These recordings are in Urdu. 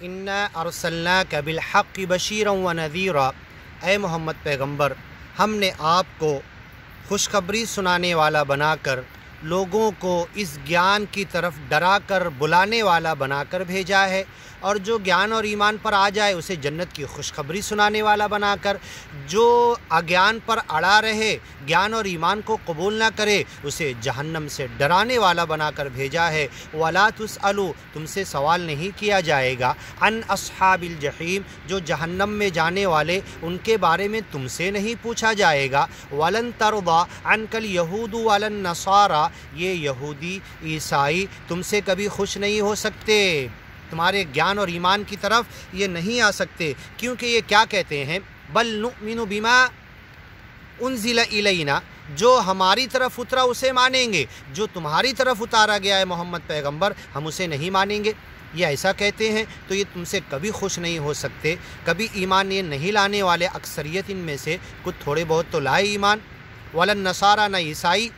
انا ارسلناک بالحق بشیرا ونذیرا، اے محمد پیغمبر ہم نے آپ کو خوشخبری سنانے والا بنا کر، لوگوں کو اس گیان کی طرف ڈرا کر بلانے والا بنا کر بھیجا ہے، اور جو گیان اور ایمان پر آ جائے اسے جنت کی خوشخبری سنانے والا بنا کر، جو اگیان پر اڑا رہے، گیان اور ایمان کو قبول نہ کرے، اسے جہنم سے ڈرانے والا بنا کر بھیجا ہے۔ وَلَا تُسْأَلُوا، تم سے سوال نہیں کیا جائے گا، عن اصحاب الجحیم، جو جہنم میں جانے والے ان کے بارے میں تم سے نہیں پوچھا جائے گا۔ وَلَن تَرْضَىٰ عَنْكَ الْيَهُودُ وَلَا النَّصَارَىٰ، یہ یہودی عیسائی تم سے کبھی خوش نہیں ہو سکتے، تمہارے گیان اور ایمان کی طرف یہ نہیں آ سکتے، کیونکہ یہ کیا کہتے ہیں، بل نؤمن بما انزل الینا، جو ہماری طرف اترا اسے مانیں گے، جو تمہاری طرف اتارا گیا ہے محمد پیغمبر ہم اسے نہیں مانیں گے۔ یہ ایسا کہتے ہیں تو یہ تم سے کبھی خوش نہیں ہو سکتے، کبھی ایمان یہ نہیں لانے والے، اکثریت ان میں سے کچھ تھوڑے بہت تو لائے ایمان۔ ولا النصارى، نہ عیسائی،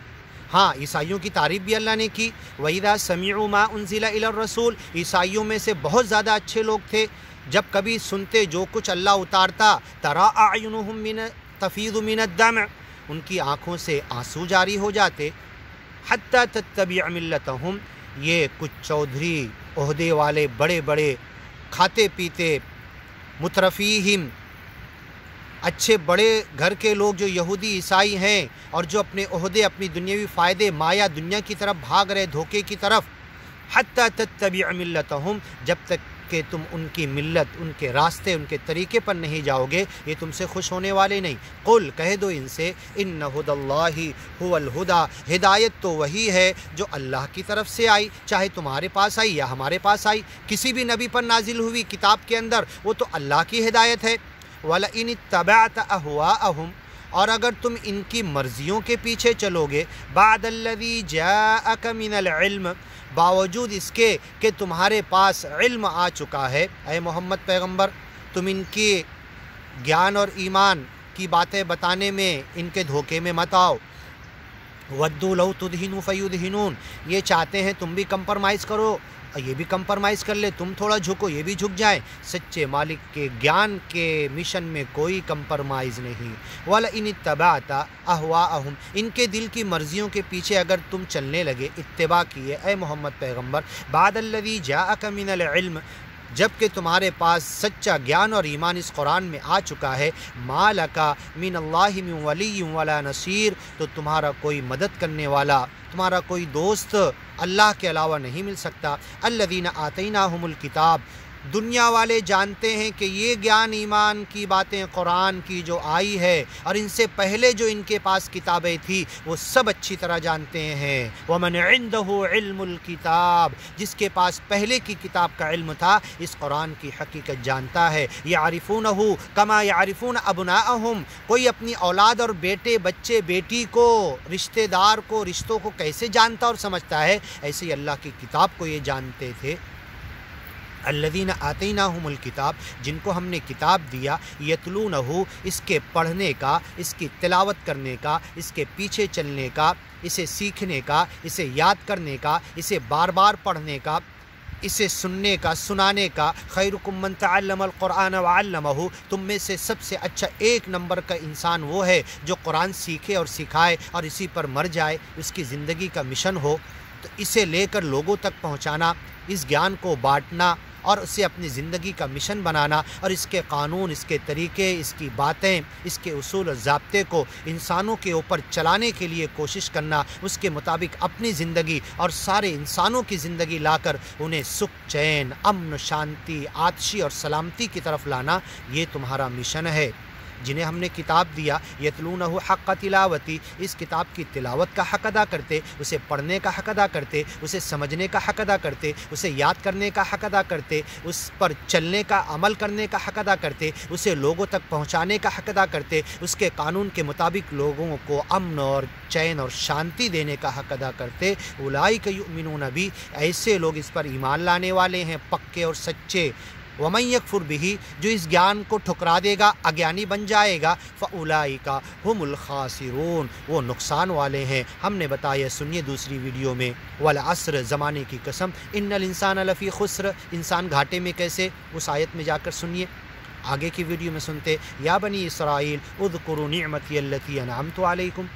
ہاں عیسائیوں کی تعریف بھی اللہ نے کی۔ وَإِذَا سَمِعُوا مَا أُنزِلَ إِلَى الرَّسُولِ، عیسائیوں میں سے بہت زیادہ اچھے لوگ تھے، جب کبھی سنتے جو کچھ اللہ اتارتا، تَرَىٰ أَعْيُنُهُمْ تَفِيضُ مِنَ الدَّمْعِ، ان کی آنکھوں سے آنسو جاری ہو جاتے۔ حَتَّىٰ تَتَّبِعَ مِلَّتَهُمْ، یہ کچھ چودھری عہدے والے بڑے بڑے کھاتے پیتے مترفیہم، اچھے بڑے گھر کے لوگ جو یہودی عیسائی ہیں اور جو اپنے عہدے، اپنی دنیاوی فائدے، مایا دنیا کی طرف بھاگ رہے، دھوکے کی طرف، حتیٰ تتبع ملتہم، جب تک کہ تم ان کی ملت، ان کے راستے، ان کے طریقے پر نہیں جاؤ گے، یہ تم سے خوش ہونے والے نہیں۔ قل، کہہ دو ان سے، ان ھدی اللہ ھو الھدی، ہدایت تو وہی ہے جو اللہ کی طرف سے آئی، چاہے تمہارے پاس آئی یا ہمارے پاس آئی، کسی بھی نبی پر نازل ہوئی کتاب کے اندر وہ تو اللہ کی ہدایت ہے۔ وَلَئِنِ اتَّبَعْتَ أَهْوَاءَهُمْ، اور اگر تم ان کی مرضیوں کے پیچھے چلو گے، بعد الذی جاءک من العلم، باوجود اس کے کہ تمہارے پاس علم آ چکا ہے، اے محمد پیغمبر تم ان کی گیان اور ایمان کی باتیں بتانے میں ان کے دھوکے میں مت آؤ۔ وَدُّوا لَوْ تُدْہِنُوا فَيُدْہِنُونَ، یہ چاہتے ہیں تم بھی کمپرمائز کرو، یہ بھی کمپرمائز کر لے، تم تھوڑا جھکو یہ بھی جھک جائیں۔ سچے مالک کے گیان کے مشن میں کوئی کمپرمائز نہیں۔ وَلَئِنِ اتَّبَعْتَ أَهْوَاءَهُمْ، ان کے دل کی مرضیوں کے پیچھے اگر تم چلنے لگے، اتباع کیے اے محمد پیغمبر، بعد الذی جاءک من العلم، جب کہ تمہارے پاس سچا گیان اور ایمان اس قرآن میں آ چکا ہے، ما لکا من اللہ من ولی ولا نصیر، تو تمہارا کوئی مدد کرنے والا، تمہارا کوئی دوست اللہ کے علاوہ نہیں مل سکتا۔ الذین آتیناہم الکتاب، دنیا والے جانتے ہیں کہ یہ گیان ایمان کی باتیں قرآن کی جو آئی ہے اور ان سے پہلے جو ان کے پاس کتابیں تھی وہ سب اچھی طرح جانتے ہیں۔ وَمَنْ عِنْدَهُ عِلْمُ الْكِتَابِ، جس کے پاس پہلے کی کتاب کا علم تھا اس قرآن کی حقیقت جانتا ہے۔ يَعْرِفُونَهُ كَمَا يَعْرِفُونَ أَبْنَاءَهُمْ، کوئی اپنی اولاد اور بیٹے، بچے، بیٹی کو، رشتہ دار کو، رشتوں کو کیسے جانتا اور سمجھتا ہے، ایسے ہی اللہ کی کتاب کو یہ جانتے تھے۔ الذین آتیناہم الکتاب، جن کو ہم نے کتاب دیا، یتلونہ، اس کے پڑھنے کا، اس کی تلاوت کرنے کا، اس کے پیچھے چلنے کا، اسے سیکھنے کا، اسے یاد کرنے کا، اسے بار بار پڑھنے کا، اسے سننے کا، سنانے کا۔ خیرکم من تعلم القرآن وعلمہ، تم میں سے سب سے اچھا ایک نمبر کا انسان وہ ہے جو قرآن سیکھے اور سکھائے اور اسی پر مر جائے، اس کی زندگی کا مشن ہو، تو اسے لے کر لوگوں تک پہنچانا، اس گیان کو بانٹنا اور اسے اپنی زندگی کا مشن بنانا، اور اس کے قانون، اس کے طریقے، اس کی باتیں، اس کے اصول و ضابطے کو انسانوں کے اوپر چلانے کے لیے کوشش کرنا، اس کے مطابق اپنی زندگی اور سارے انسانوں کی زندگی لا کر انہیں سکھ، چین، امن، شانتی، آتشی اور سلامتی کی طرف لانا، یہ تمہارا مشن ہے۔ جنہیں ہم نے کتاب دیا، یتلونہ حق تلاوتی، اس کتاب کی تلاوت کا حق ادا کرتے، اسے پڑھنے کا حق ادا کرتے، اسے سمجھنے کا حق ادا کرتے، اسے یاد کرنے کا حق ادا کرتے، اس پر چلنے کا، عمل کرنے کا حق ادا کرتے، اسے لوگوں تک پہنچانے کا حق ادا کرتے، اس کے قانون کے مطابق لوگوں کو امن اور چین اور شانتی دینے کا حق ادا کرتے۔ اولئک یؤمنون بی، ایسے لوگ اس پر ایمان لانے والے ہیں، پکے اور سچے، ومن یکفر بہ، جو اس گیان کو ٹھکرا دے گا، اگیانی بن جائے گا، فاولئک ھم الخاسرون، وہ نقصان والے ہیں۔ ہم نے بتایا، سنیے دوسری ویڈیو میں، والعصر، زمانے کی قسم، ان الانسان لفی خسر، انسان گھاٹے میں کیسے، اس آیت میں جا کر سنیے۔ آگے کی ویڈیو میں سنتے، یا بنی اسرائیل اذکروا نعمتی التی انعمت علیکم،